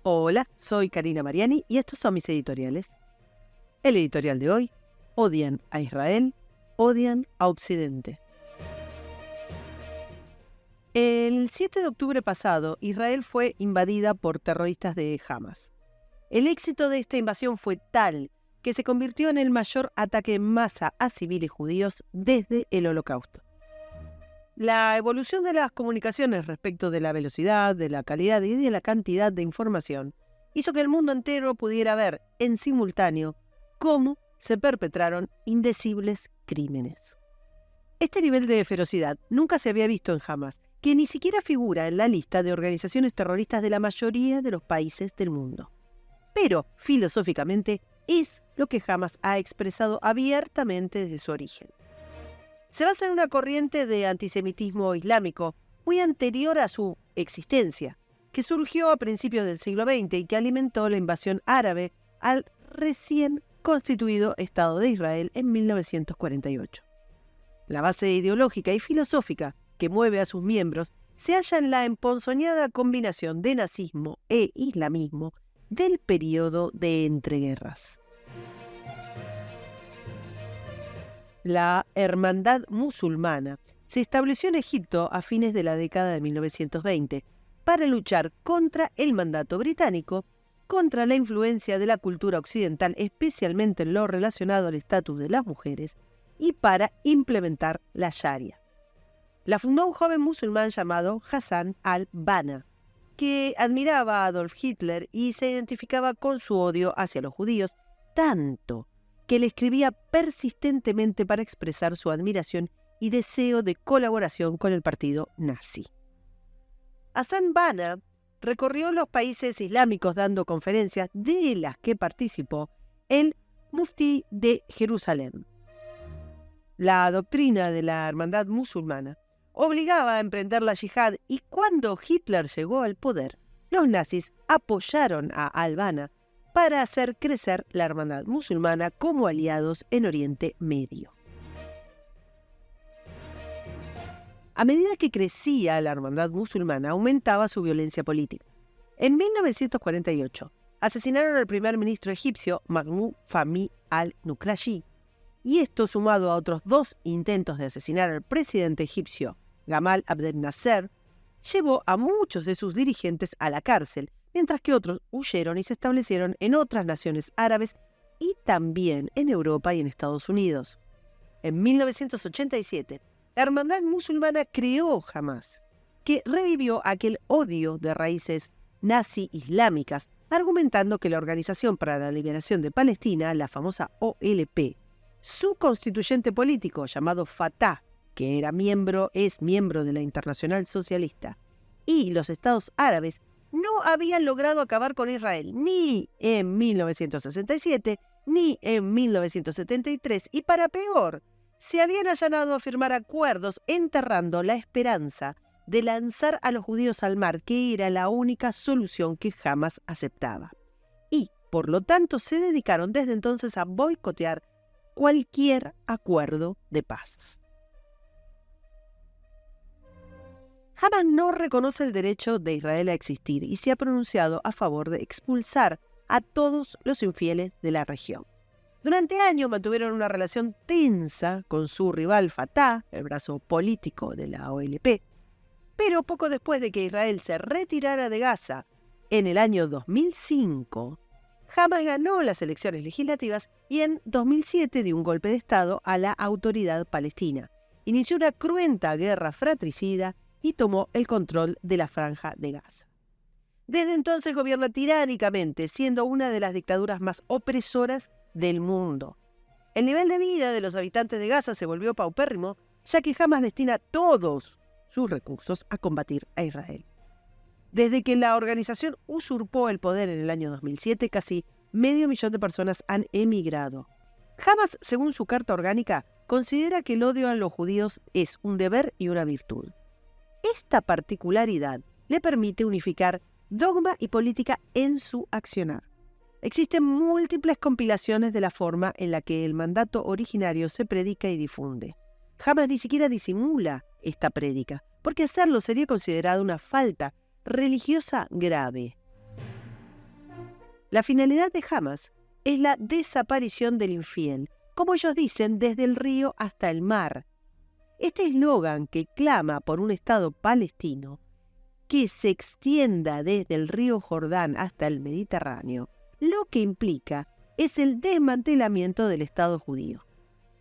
Hola, soy Karina Mariani y estos son mis editoriales. El editorial de hoy: odian a Israel, odian a Occidente. El 7 de octubre pasado, Israel fue invadida por terroristas de Hamas. El éxito de esta invasión fue tal que se convirtió en el mayor ataque en masa a civiles judíos desde el Holocausto. La evolución de las comunicaciones respecto de la velocidad, de la calidad y de la cantidad de información hizo que el mundo entero pudiera ver en simultáneo cómo se perpetraron indecibles crímenes. Este nivel de ferocidad nunca se había visto en Hamas, que ni siquiera figura en la lista de organizaciones terroristas de la mayoría de los países del mundo. Pero, filosóficamente, es lo que Hamas ha expresado abiertamente desde su origen. Se basa en una corriente de antisemitismo islámico muy anterior a su existencia, que surgió a principios del siglo XX y que alimentó la invasión árabe al recién constituido Estado de Israel en 1948. La base ideológica y filosófica que mueve a sus miembros se halla en la emponzoñada combinación de nazismo e islamismo del período de entreguerras. La Hermandad Musulmana se estableció en Egipto a fines de la década de 1920 para luchar contra el mandato británico, contra la influencia de la cultura occidental, especialmente en lo relacionado al estatus de las mujeres, y para implementar la Sharia. La fundó un joven musulmán llamado Hassan al-Banna, que admiraba a Adolf Hitler y se identificaba con su odio hacia los judíos, tanto que le escribía persistentemente para expresar su admiración y deseo de colaboración con el partido nazi. Hassan Banna recorrió los países islámicos dando conferencias de las que participó el Mufti de Jerusalén. La doctrina de la Hermandad Musulmana obligaba a emprender la yihad y cuando Hitler llegó al poder, los nazis apoyaron a al-Banna para hacer crecer la Hermandad Musulmana como aliados en Oriente Medio. A medida que crecía la Hermandad Musulmana, aumentaba su violencia política. En 1948, asesinaron al primer ministro egipcio Mahmoud Fahmy al-Nukrashi, y esto, sumado a otros 2 intentos de asesinar al presidente egipcio Gamal Abdel Nasser, llevó a muchos de sus dirigentes a la cárcel, mientras que otros huyeron y se establecieron en otras naciones árabes y también en Europa y en Estados Unidos. En 1987, la Hermandad Musulmana creó Hamas, que revivió aquel odio de raíces nazi-islámicas, argumentando que la Organización para la Liberación de Palestina, la famosa OLP, su constituyente político llamado Fatah, que es miembro de la Internacional Socialista, y los Estados Árabes no habían logrado acabar con Israel ni en 1967 ni en 1973 y, para peor, se habían allanado a firmar acuerdos enterrando la esperanza de lanzar a los judíos al mar, que era la única solución que jamás aceptaba. Y, por lo tanto, se dedicaron desde entonces a boicotear cualquier acuerdo de paz. Hamas no reconoce el derecho de Israel a existir y se ha pronunciado a favor de expulsar a todos los infieles de la región. Durante años mantuvieron una relación tensa con su rival Fatah, el brazo político de la OLP, pero poco después de que Israel se retirara de Gaza en el año 2005, Hamas ganó las elecciones legislativas y en 2007 dio un golpe de Estado a la autoridad palestina, inició una cruenta guerra fratricida y tomó el control de la Franja de Gaza. Desde entonces gobierna tiránicamente, siendo una de las dictaduras más opresoras del mundo. El nivel de vida de los habitantes de Gaza se volvió paupérrimo, ya que Hamas destina todos sus recursos a combatir a Israel. Desde que la organización usurpó el poder en el año 2007, casi 500.000 de personas han emigrado. Hamas, según su carta orgánica, considera que el odio a los judíos es un deber y una virtud. Esta particularidad le permite unificar dogma y política en su accionar. Existen múltiples compilaciones de la forma en la que el mandato originario se predica y difunde. Hamas ni siquiera disimula esta prédica, porque hacerlo sería considerado una falta religiosa grave. La finalidad de Hamas es la desaparición del infiel, como ellos dicen, desde el río hasta el mar. Este eslogan que clama por un Estado palestino que se extienda desde el río Jordán hasta el Mediterráneo, lo que implica es el desmantelamiento del Estado judío.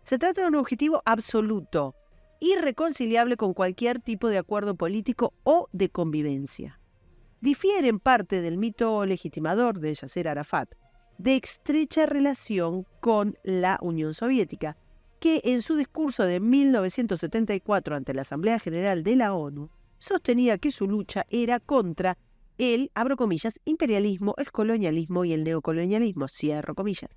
Se trata de un objetivo absoluto, irreconciliable con cualquier tipo de acuerdo político o de convivencia. Difiere en parte del mito legitimador de Yasser Arafat, de estrecha relación con la Unión Soviética, que en su discurso de 1974 ante la Asamblea General de la ONU sostenía que su lucha era contra el, abro comillas, imperialismo, el colonialismo y el neocolonialismo, cierro comillas.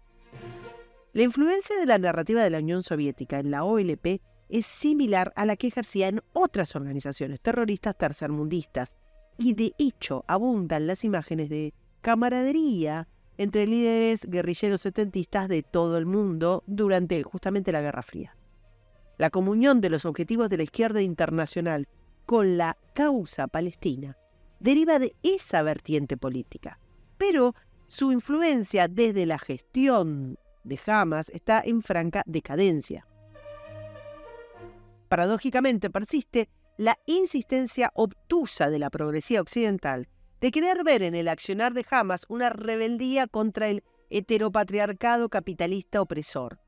La influencia de la narrativa de la Unión Soviética en la OLP es similar a la que ejercía en otras organizaciones terroristas tercermundistas, y de hecho abundan las imágenes de camaradería entre líderes guerrilleros setentistas de todo el mundo durante justamente la Guerra Fría. La comunión de los objetivos de la izquierda internacional con la causa palestina deriva de esa vertiente política, pero su influencia desde la gestión de Hamas está en franca decadencia. Paradójicamente persiste la insistencia obtusa de la progresía occidental de querer ver en el accionar de Hamas una rebeldía contra el heteropatriarcado capitalista opresor.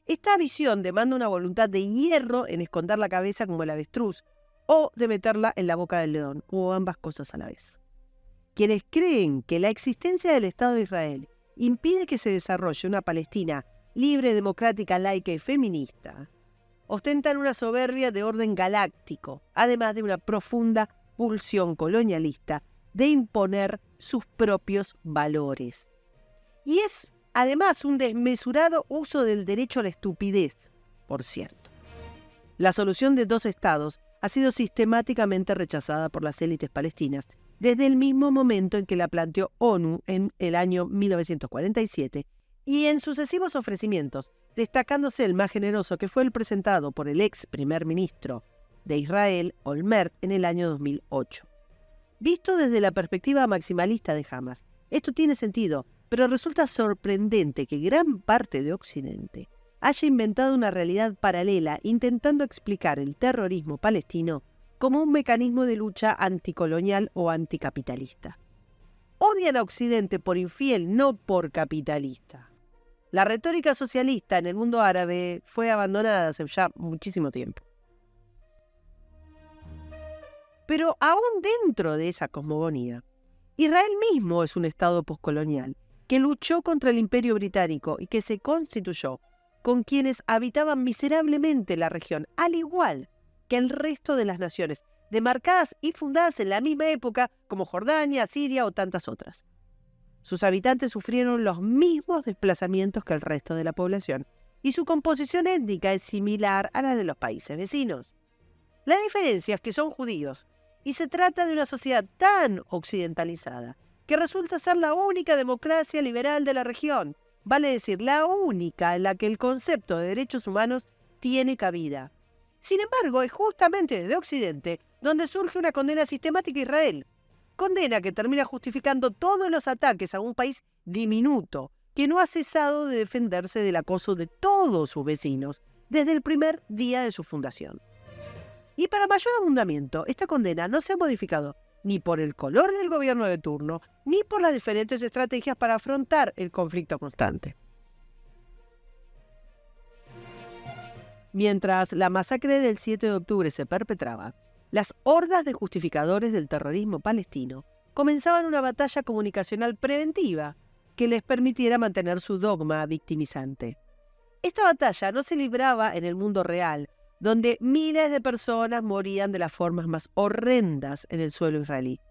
Esta visión demanda una voluntad de hierro en esconder la cabeza como el avestruz o de meterla en la boca del león, o ambas cosas a la vez. Quienes creen que la existencia del Estado de Israel impide que se desarrolle una Palestina libre, democrática, laica y feminista, ostentan una soberbia de orden galáctico, además de una profunda pulsión colonialista de imponer sus propios valores. Y es, además, un desmesurado uso del derecho a la estupidez, por cierto. La solución de dos estados ha sido sistemáticamente rechazada por las élites palestinas desde el mismo momento en que la planteó ONU en el año 1947 y en sucesivos ofrecimientos, destacándose el más generoso, que fue el presentado por el ex primer ministro de Israel, Olmert, en el año 2008. Visto desde la perspectiva maximalista de Hamas, esto tiene sentido, pero resulta sorprendente que gran parte de Occidente haya inventado una realidad paralela intentando explicar el terrorismo palestino como un mecanismo de lucha anticolonial o anticapitalista. Odian a Occidente por infiel, no por capitalista. La retórica socialista en el mundo árabe fue abandonada hace ya muchísimo tiempo. Pero aún dentro de esa cosmogonía, Israel mismo es un estado poscolonial que luchó contra el Imperio Británico y que se constituyó con quienes habitaban miserablemente la región, al igual que el resto de las naciones, demarcadas y fundadas en la misma época como Jordania, Siria o tantas otras. Sus habitantes sufrieron los mismos desplazamientos que el resto de la población, y su composición étnica es similar a la de los países vecinos. La diferencia es que son judíos, y se trata de una sociedad tan occidentalizada que resulta ser la única democracia liberal de la región, vale decir, la única en la que el concepto de derechos humanos tiene cabida. Sin embargo, es justamente desde Occidente donde surge una condena sistemática a Israel. Condena que termina justificando todos los ataques a un país diminuto, que no ha cesado de defenderse del acoso de todos sus vecinos desde el primer día de su fundación. Y para mayor abundamiento, esta condena no se ha modificado ni por el color del gobierno de turno, ni por las diferentes estrategias para afrontar el conflicto constante. Mientras la masacre del 7 de octubre se perpetraba, las hordas de justificadores del terrorismo palestino comenzaban una batalla comunicacional preventiva que les permitiera mantener su dogma victimizante. Esta batalla no se libraba en el mundo real, donde miles de personas morían de las formas más horrendas en el suelo israelí.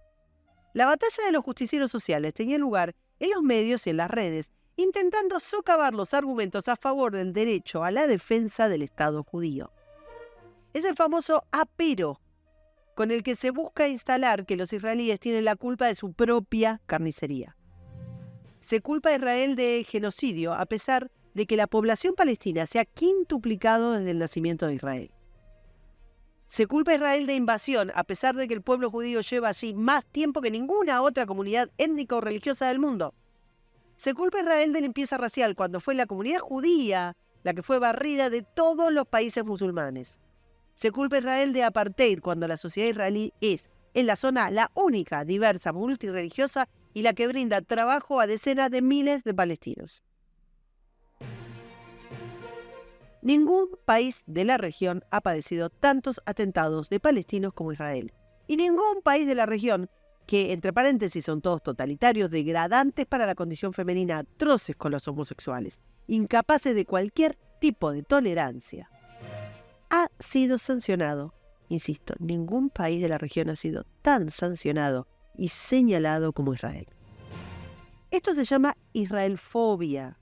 La batalla de los justicieros sociales tenía lugar en los medios y en las redes, intentando socavar los argumentos a favor del derecho a la defensa del Estado judío. Es el famoso apero, con el que se busca instalar que los israelíes tienen la culpa de su propia carnicería. Se culpa a Israel de genocidio, a pesar de que la población palestina se ha quintuplicado desde el nacimiento de Israel. Se culpa a Israel de invasión, a pesar de que el pueblo judío lleva allí más tiempo que ninguna otra comunidad étnica o religiosa del mundo. Se culpa a Israel de limpieza racial cuando fue la comunidad judía la que fue barrida de todos los países musulmanes. Se culpa a Israel de apartheid cuando la sociedad israelí es, en la zona, la única, diversa, multirreligiosa y la que brinda trabajo a decenas de miles de palestinos. Ningún país de la región ha padecido tantos atentados de palestinos como Israel. Y ningún país de la región, que entre paréntesis son todos totalitarios, degradantes para la condición femenina, atroces con los homosexuales, incapaces de cualquier tipo de tolerancia, ha sido sancionado. Insisto, ningún país de la región ha sido tan sancionado y señalado como Israel. Esto se llama israelfobia,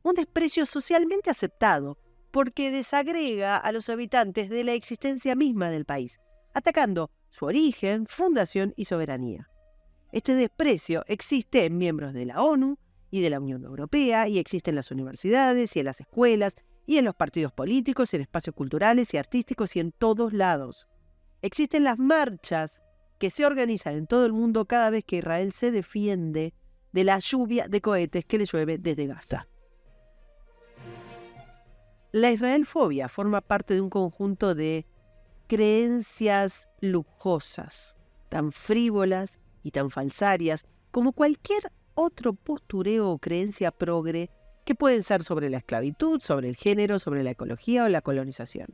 un desprecio socialmente aceptado porque desagrega a los habitantes de la existencia misma del país, atacando su origen, fundación y soberanía. Este desprecio existe en miembros de la ONU y de la Unión Europea, y existe en las universidades y en las escuelas, y en los partidos políticos, en espacios culturales y artísticos y en todos lados. Existen las marchas que se organizan en todo el mundo cada vez que Israel se defiende de la lluvia de cohetes que le llueve desde Gaza. La israelfobia forma parte de un conjunto de creencias lujosas, tan frívolas y tan falsarias como cualquier otro postureo o creencia progre que pueden ser sobre la esclavitud, sobre el género, sobre la ecología o la colonización.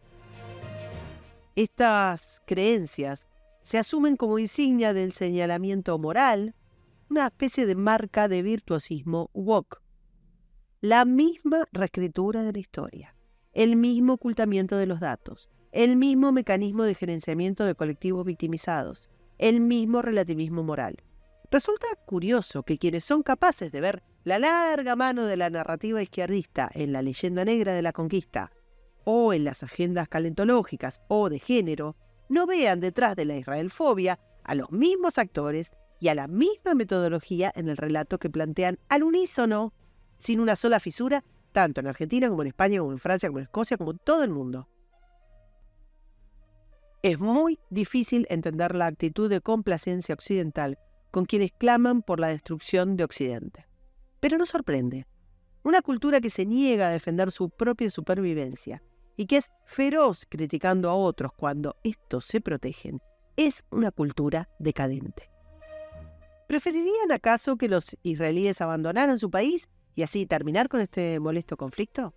Estas creencias se asumen como insignia del señalamiento moral, una especie de marca de virtuosismo woke. La misma reescritura de la historia, el mismo ocultamiento de los datos, el mismo mecanismo de gerenciamiento de colectivos victimizados, el mismo relativismo moral. Resulta curioso que quienes son capaces de ver la larga mano de la narrativa izquierdista en la leyenda negra de la conquista, o en las agendas calentológicas o de género, no vean detrás de la israelfobia a los mismos actores y a la misma metodología en el relato que plantean al unísono, sin una sola fisura, tanto en Argentina como en España, como en Francia, como en Escocia, como en todo el mundo. Es muy difícil entender la actitud de complacencia occidental con quienes claman por la destrucción de Occidente. Pero no sorprende. Una cultura que se niega a defender su propia supervivencia y que es feroz criticando a otros cuando estos se protegen, es una cultura decadente. ¿Preferirían acaso que los israelíes abandonaran su país y así terminar con este molesto conflicto?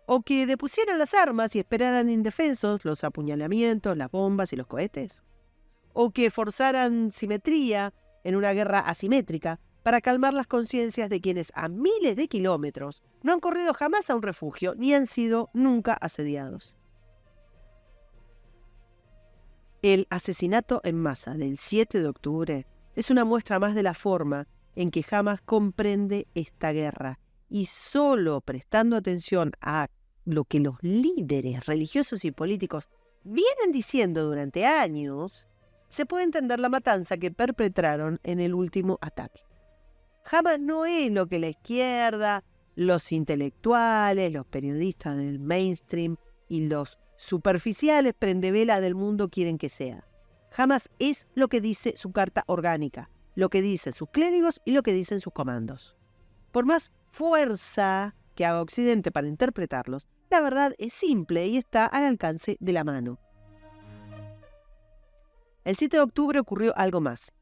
¿O que depusieran las armas y esperaran indefensos los apuñalamientos, las bombas y los cohetes? ¿O que forzaran simetría en una guerra asimétrica para calmar las conciencias de quienes a miles de kilómetros no han corrido jamás a un refugio ni han sido nunca asediados? El asesinato en masa del 7 de octubre es una muestra más de la forma en que Hamas comprende esta guerra, y solo prestando atención a lo que los líderes religiosos y políticos vienen diciendo durante años, se puede entender la matanza que perpetraron en el último ataque. Hamas no es lo que la izquierda, los intelectuales, los periodistas del mainstream y los superficiales prendevelas del mundo quieren que sea. Hamas es lo que dice su carta orgánica, lo que dicen sus clérigos y lo que dicen sus comandos. Por más fuerza que haga Occidente para interpretarlos, la verdad es simple y está al alcance de la mano. El 7 de octubre ocurrió algo más.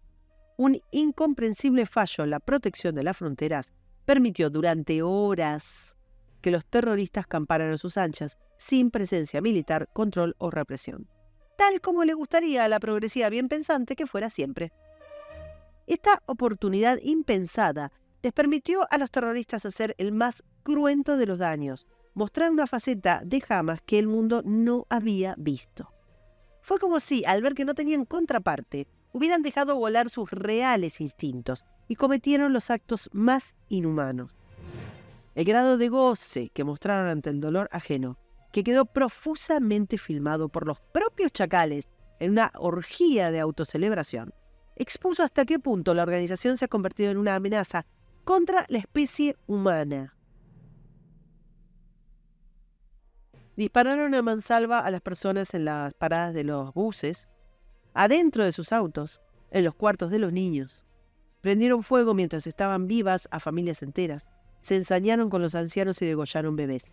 Un incomprensible fallo en la protección de las fronteras permitió durante horas que los terroristas camparan a sus anchas sin presencia militar, control o represión, tal como le gustaría a la progresiva bien pensante que fuera siempre. Esta oportunidad impensada les permitió a los terroristas hacer el más cruento de los daños, mostrar una faceta de Hamas que el mundo no había visto. Fue como si, al ver que no tenían contraparte, hubieran dejado volar sus reales instintos y cometieron los actos más inhumanos. El grado de goce que mostraron ante el dolor ajeno, que quedó profusamente filmado por los propios chacales en una orgía de autocelebración, expuso hasta qué punto la organización se ha convertido en una amenaza contra la especie humana. Dispararon a mansalva a las personas en las paradas de los buses, adentro de sus autos, en los cuartos de los niños. Prendieron fuego mientras estaban vivas a familias enteras. se ensañaron con los ancianos y degollaron bebés.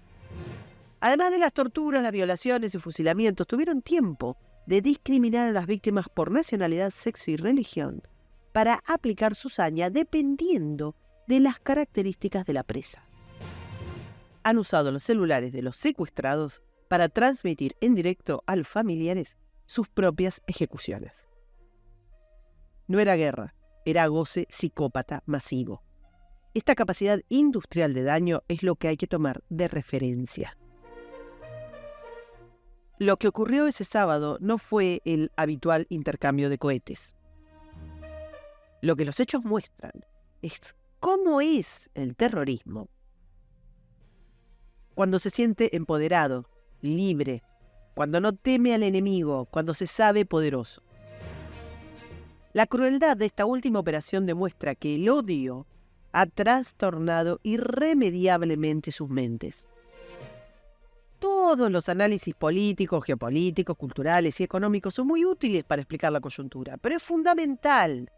Además de las torturas, las violaciones y fusilamientos, tuvieron tiempo de discriminar a las víctimas por nacionalidad, sexo y religión para aplicar su saña dependiendo de las características de la presa. Han usado los celulares de los secuestrados para transmitir en directo a los familiares sus propias ejecuciones. No era guerra, era goce psicópata masivo. Esta capacidad industrial de daño es lo que hay que tomar de referencia. Lo que ocurrió ese sábado no fue el habitual intercambio de cohetes. Lo que los hechos muestran es cómo es el terrorismo cuando se siente empoderado, libre, cuando no teme al enemigo, cuando se sabe poderoso. La crueldad de esta última operación demuestra que el odio ha trastornado irremediablemente sus mentes. Todos los análisis políticos, geopolíticos, culturales y económicos son muy útiles para explicar la coyuntura, pero es fundamental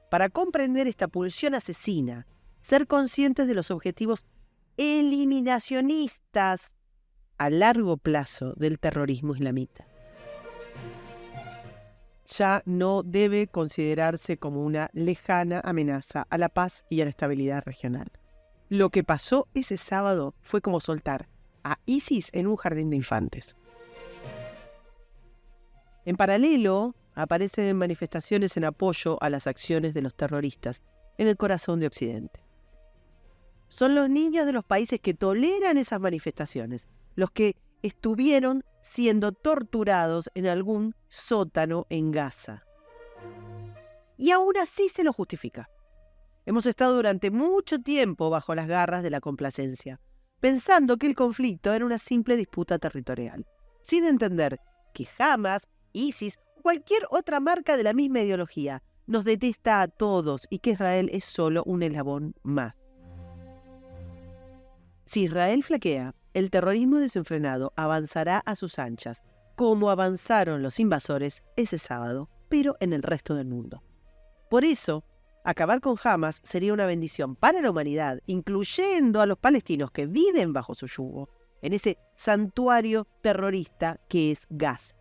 para comprender esta pulsión asesina ser conscientes de los objetivos eliminacionistas a largo plazo del terrorismo islamita. Ya no debe considerarse como una lejana amenaza a la paz y a la estabilidad regional. Lo que pasó ese sábado fue como soltar a ISIS en un jardín de infantes. En paralelo, aparecen manifestaciones en apoyo a las acciones de los terroristas en el corazón de Occidente. Son los niños de los países que toleran esas manifestaciones, los que estuvieron siendo torturados en algún sótano en Gaza. Y aún así se lo justifica. Hemos estado durante mucho tiempo bajo las garras de la complacencia, pensando que el conflicto era una simple disputa territorial, sin entender que Hamas, ISIS o cualquier otra marca de la misma ideología nos detesta a todos y que Israel es solo un eslabón más. Si Israel flaquea, el terrorismo desenfrenado avanzará a sus anchas, como avanzaron los invasores ese sábado, pero en el resto del mundo. Por eso, acabar con Hamas sería una bendición para la humanidad, incluyendo a los palestinos que viven bajo su yugo, en ese santuario terrorista que es Gaza.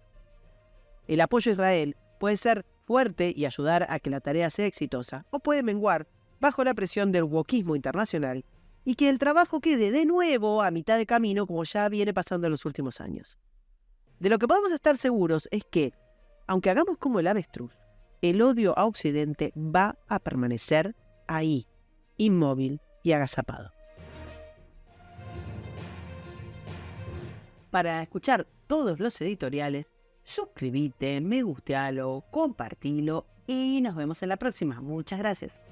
El apoyo a Israel puede ser fuerte y ayudar a que la tarea sea exitosa, o puede menguar bajo la presión del wokismo internacional y que el trabajo quede de nuevo a mitad de camino como ya viene pasando en los últimos años. De lo que podemos estar seguros es que, aunque hagamos como el avestruz, el odio a Occidente va a permanecer ahí, inmóvil y agazapado. Para escuchar todos los editoriales, suscríbete, me gustealo, compartilo y nos vemos en la próxima. Muchas gracias.